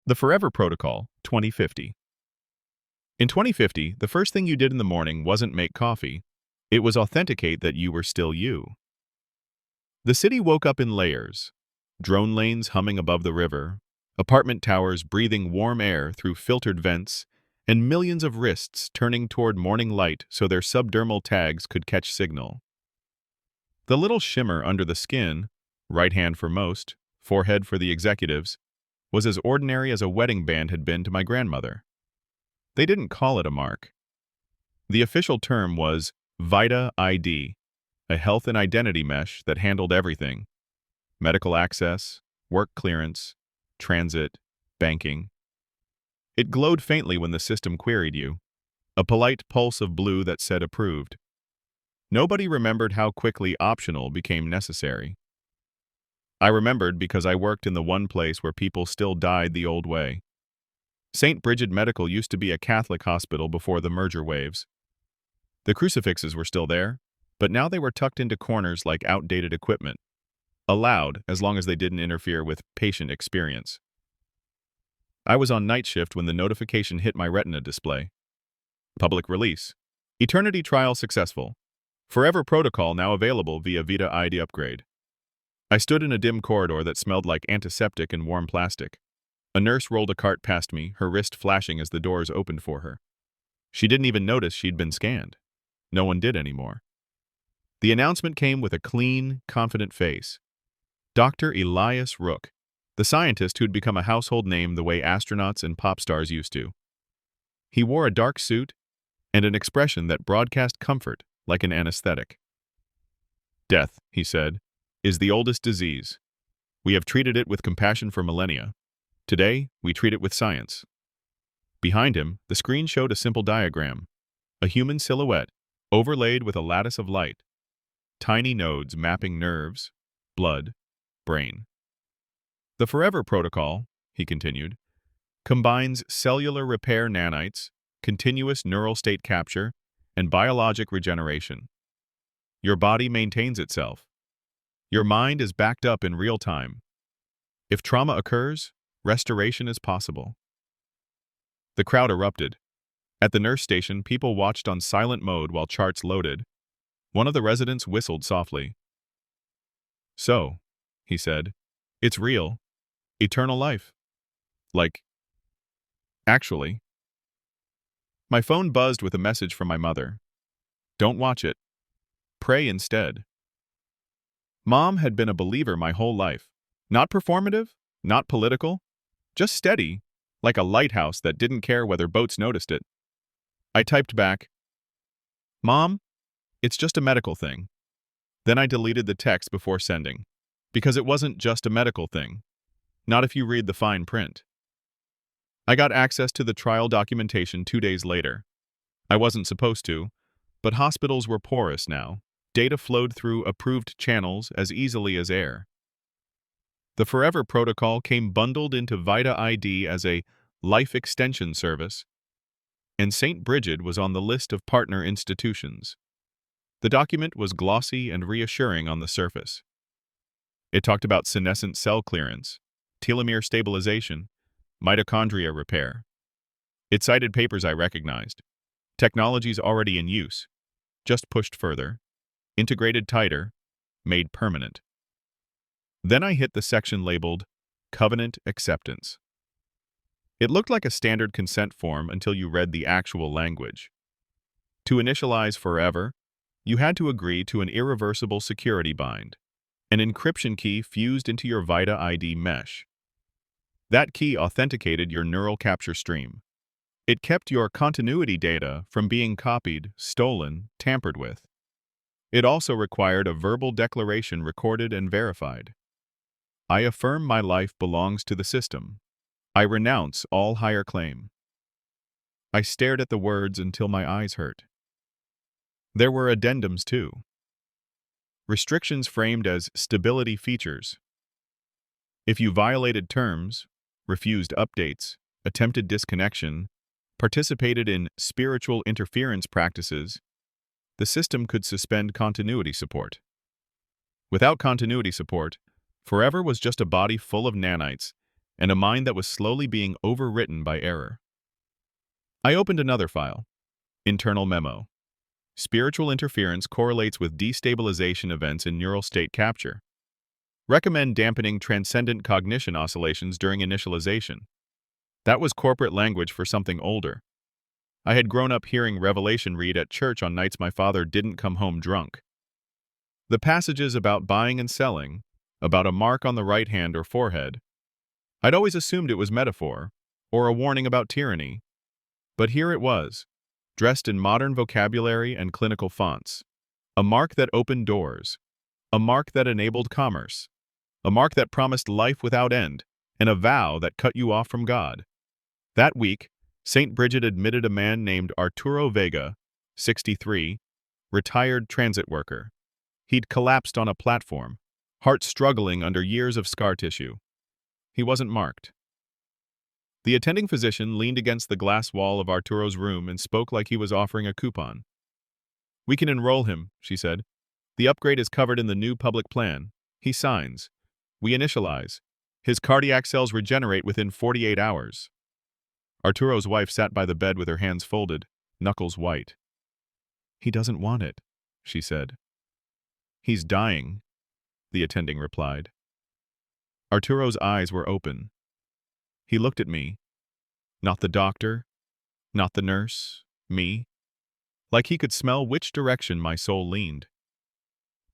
The Forever Protocol, 2050. In 2050, the first thing you did in the morning wasn't make coffee. It was authenticate that you were still you. The city woke up in layers. Drone lanes humming above the river, apartment towers breathing warm air through filtered vents, and millions of wrists turning toward morning light so their subdermal tags could catch signal. The little shimmer under the skin, right hand for most, forehead for the executives, was as ordinary as a wedding band had been to my grandmother. They didn't call it a mark. The official term was VITA ID, a health and identity mesh that handled everything: medical access, work clearance, transit, banking. It glowed faintly when the system queried you, a polite pulse of blue that said approved. Nobody remembered how quickly optional became necessary. I remembered because I worked in the one place where people still died the old way. St. Bridget Medical used to be a Catholic hospital before the merger waves. The crucifixes were still there, but now they were tucked into corners like outdated equipment, allowed as long as they didn't interfere with patient experience. I was on night shift when the notification hit my retina display. Public release. Eternity trial successful. Forever protocol now available via VITA ID upgrade. I stood in a dim corridor that smelled like antiseptic and warm plastic. A nurse rolled a cart past me, her wrist flashing as the doors opened for her. She didn't even notice she'd been scanned. No one did anymore. The announcement came with a clean, confident face. Dr. Elias Rook, the scientist who'd become a household name the way astronauts and pop stars used to. He wore a dark suit and an expression that broadcast comfort like an anesthetic. Death, he said, is the oldest disease. We have treated it with compassion for millennia. Today, we treat it with science. Behind him, the screen showed a simple diagram, a human silhouette overlaid with a lattice of light, tiny nodes mapping nerves, blood, brain. The Forever Protocol, he continued, combines cellular repair nanites, continuous neural state capture, and biologic regeneration. Your body maintains itself. Your mind is backed up in real time. If trauma occurs, restoration is possible. The crowd erupted. At the nurse station, people watched on silent mode while charts loaded. One of the residents whistled softly. So, he said, it's real. Eternal life. Like, actually. My phone buzzed with a message from my mother. Don't watch it. Pray instead. Mom had been a believer my whole life. Not performative, not political, just steady, like a lighthouse that didn't care whether boats noticed it. I typed back, Mom, it's just a medical thing. Then I deleted the text before sending, because it wasn't just a medical thing. Not if you read the fine print. I got access to the trial documentation 2 days later. I wasn't supposed to, but hospitals were porous now. Data flowed through approved channels as easily as air. The Forever Protocol came bundled into VITA ID as a life extension service, and St. Bridget was on the list of partner institutions. The document was glossy and reassuring on the surface. It talked about senescent cell clearance, telomere stabilization, mitochondria repair. It cited papers I recognized. Technologies already in use, just pushed further, integrated tighter, made permanent. Then I hit the section labeled Covenant Acceptance. It looked like a standard consent form until you read the actual language. To initialize forever, you had to agree to an irreversible security bind, an encryption key fused into your VITA ID mesh. That key authenticated your neural capture stream. It kept your continuity data from being copied, stolen, tampered with. It also required a verbal declaration recorded and verified. I affirm my life belongs to the system. I renounce all higher claim. I stared at the words until my eyes hurt. There were addendums too. Restrictions framed as stability features. If you violated terms, refused updates, attempted disconnection, participated in spiritual interference practices, the system could suspend continuity support. Without continuity support, Forever was just a body full of nanites, and a mind that was slowly being overwritten by error. I opened another file. Internal memo. Spiritual interference correlates with destabilization events in neural state capture. Recommend dampening transcendent cognition oscillations during initialization. That was corporate language for something older. I had grown up hearing Revelation read at church on nights my father didn't come home drunk. The passages about buying and selling, about a mark on the right hand or forehead, I'd always assumed it was metaphor, or a warning about tyranny. But here it was, dressed in modern vocabulary and clinical fonts. A mark that opened doors. A mark that enabled commerce. A mark that promised life without end, and a vow that cut you off from God. That week, St. Bridget admitted a man named Arturo Vega, 63, retired transit worker. He'd collapsed on a platform, heart struggling under years of scar tissue. He wasn't marked. The attending physician leaned against the glass wall of Arturo's room and spoke like he was offering a coupon. "We can enroll him," she said. "The upgrade is covered in the new public plan. He signs. We initialize. His cardiac cells regenerate within 48 hours. Arturo's wife sat by the bed with her hands folded, knuckles white. "He doesn't want it," she said. "He's dying," the attending replied. Arturo's eyes were open. He looked at me. Not the doctor, not the nurse, me. Like he could smell which direction my soul leaned.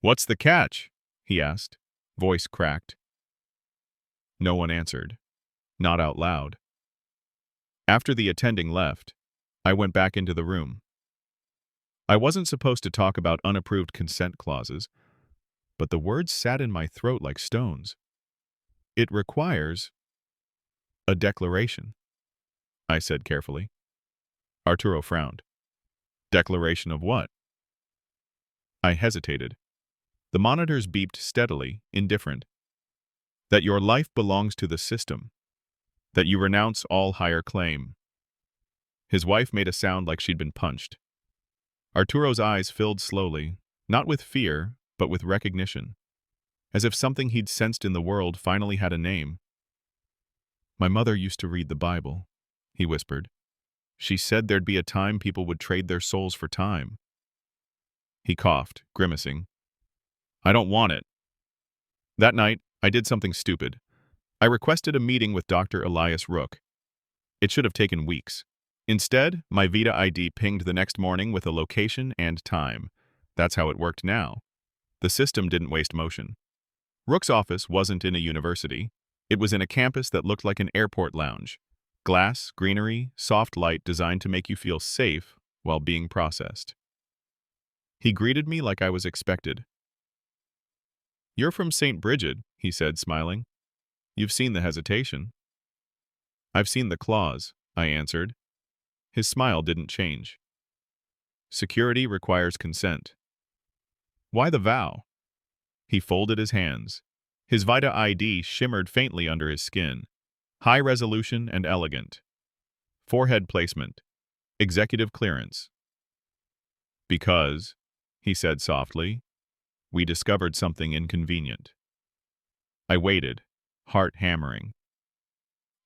"What's the catch?" he asked, voice cracked. No one answered, not out loud. After the attending left, I went back into the room. I wasn't supposed to talk about unapproved consent clauses, but the words sat in my throat like stones. "It requires a declaration," I said carefully. Arturo frowned. "Declaration of what?" I hesitated. The monitors beeped steadily, indifferent. "That your life belongs to the system. That you renounce all higher claim." His wife made a sound like she'd been punched. Arturo's eyes filled slowly, not with fear, but with recognition, as if something he'd sensed in the world finally had a name. "My mother used to read the Bible," he whispered. "She said there'd be a time people would trade their souls for time." He coughed, grimacing. "I don't want it." That night, I did something stupid. I requested a meeting with Dr. Elias Rook. It should have taken weeks. Instead, my VITA ID pinged the next morning with a location and time. That's how it worked now. The system didn't waste motion. Rook's office wasn't in a university. It was in a campus that looked like an airport lounge. Glass, greenery, soft light designed to make you feel safe while being processed. He greeted me like I was expected. "You're from St. Bridget," he said, smiling. "You've seen the hesitation." "I've seen the clause," I answered. His smile didn't change. "Security requires consent." "Why the vow?" He folded his hands. His VITA ID shimmered faintly under his skin. High resolution and elegant. Forehead placement. Executive clearance. "Because," he said softly, "we discovered something inconvenient." I waited, heart hammering.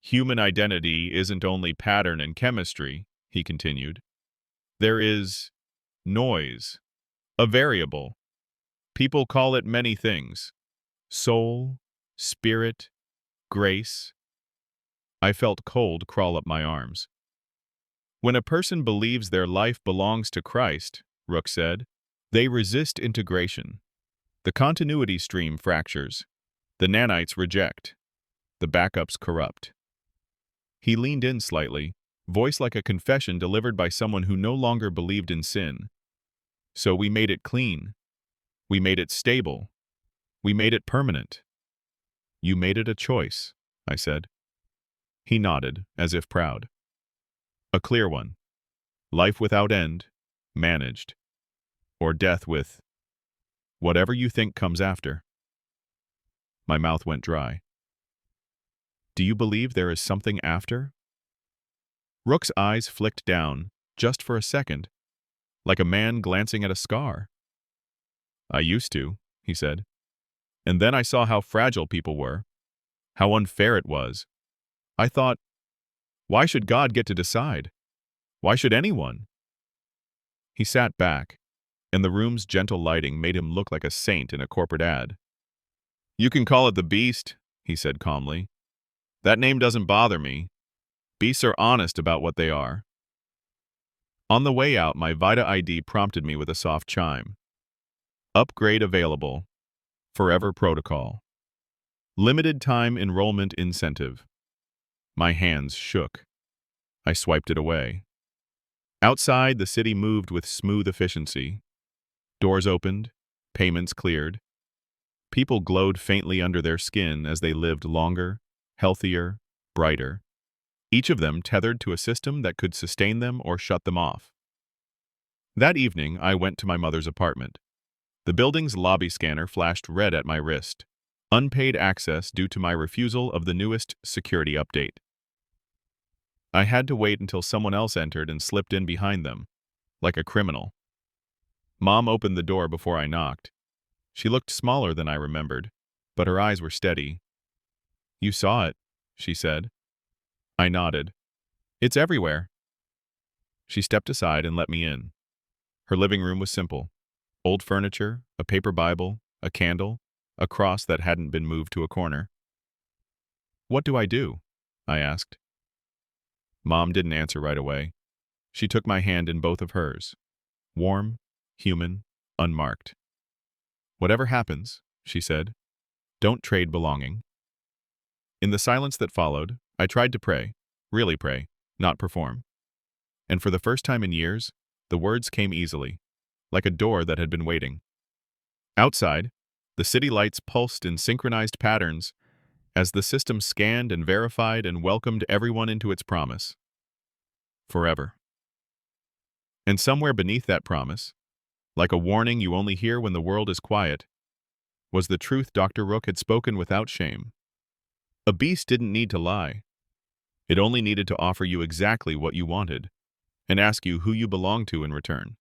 "Human identity isn't only pattern and chemistry," he continued. "There is noise, a variable. People call it many things. Soul, spirit, grace." I felt cold crawl up my arms. "When a person believes their life belongs to Christ," Rook said, "they resist integration. The continuity stream fractures. The nanites reject. The backups corrupt." He leaned in slightly, voice like a confession delivered by someone who no longer believed in sin. "So we made it clean. We made it stable. We made it permanent." "You made it a choice," I said. He nodded, as if proud. "A clear one. Life without end, managed. Or death with whatever you think comes after." My mouth went dry. "Do you believe there is something after?" Rook's eyes flicked down, just for a second, like a man glancing at a scar. "I used to," he said. "And then I saw how fragile people were, how unfair it was. I thought, why should God get to decide? Why should anyone? He sat back, and the room's gentle lighting made him look like a saint in a corporate ad. You can call it the beast, he said calmly. That name doesn't bother me. Beasts are honest about what they are. On the way out, my VITA ID prompted me with a soft chime. Upgrade available. Forever protocol. Limited time enrollment incentive. My hands shook. I swiped it away. Outside, the city moved with smooth efficiency. Doors opened, payments cleared. People glowed faintly under their skin as they lived longer, healthier, brighter, each of them tethered to a system that could sustain them or shut them off. That evening, I went to my mother's apartment. The building's lobby scanner flashed red at my wrist. Unpaid access due to my refusal of the newest security update. I had to wait until someone else entered and slipped in behind them, like a criminal. Mom opened the door before I knocked. She looked smaller than I remembered, but her eyes were steady. You saw it, she said. I nodded. It's everywhere. She stepped aside and let me in. Her living room was simple. Old furniture, a paper Bible, a candle, a cross that hadn't been moved to a corner. What do I do? I asked. Mom didn't answer right away. She took my hand in both of hers. Warm, human, unmarked. Whatever happens, she said, don't trade belonging. In the silence that followed, I tried to pray, really pray, not perform. And for the first time in years, the words came easily, like a door that had been waiting. Outside, the city lights pulsed in synchronized patterns as the system scanned and verified and welcomed everyone into its promise. Forever. And somewhere beneath that promise, like a warning you only hear when the world is quiet, was the truth Dr. Rook had spoken without shame. A beast didn't need to lie. It only needed to offer you exactly what you wanted and ask you who you belong to in return.